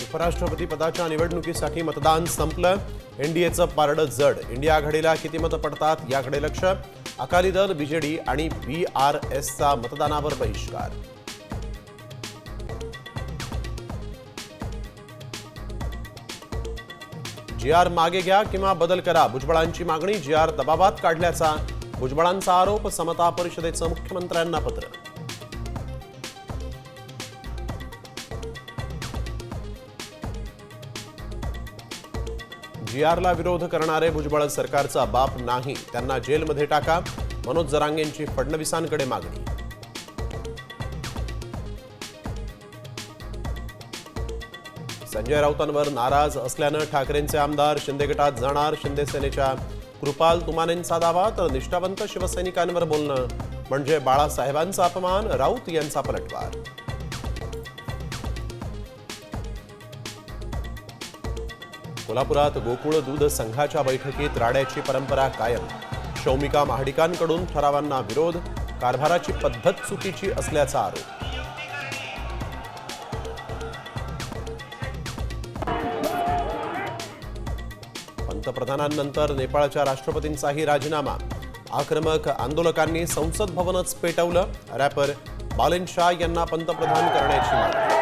उपराष्ट्रपती पदाच्या निवडणुकीसाठी मतदान संपलं। एनडीएचं पारडं जड। इंडिया आघाडीला किती मतं पडतात याकडे लक्ष। अकाली दल, बीजेडी आणि बीआरएसचा मतदानावर बहिष्कार। जीआर मागे घ्या किंवा बदल करा, भुजबळांची मागणी। जीआर दबावात काढल्याचा भुजबळांचा आरोप। समता परिषदेचं मुख्यमंत्र्यांना पत्र। जीआरला विरोध करणारे भुजबळ सरकारचा बाप नाही, त्यांना जेलमध्ये टाका। मनोज जरांगेंची फडणवीसांकडे मागणी। संजय राऊतांवर नाराज असल्यानं ठाकरेंचे आमदार शिंदे गटात जाणार। शिंदे सेनेच्या कृपाल तुमानेंचा दावा, तर निष्ठावंत शिवसैनिकांवर बोलणं म्हणजे बाळासाहेबांचा अपमान। राऊत यांचा पलटवार। कोल्हापुरात गोकुळ दूध संघाच्या बैठकीत राड्याची परंपरा कायम। शौमिका महाडिकांकडून ठरावांना विरोध। कारभाराची पद्धत चुकीची असल्याचा आरोप। पंतप्रधानांनंतर नेपाळच्या राष्ट्रपतींचाही राजीनामा। आक्रमक आंदोलकांनी संसद भवनच पेटवलं। रॅपर बालेन शाह यांना पंतप्रधान करण्याची मागणी।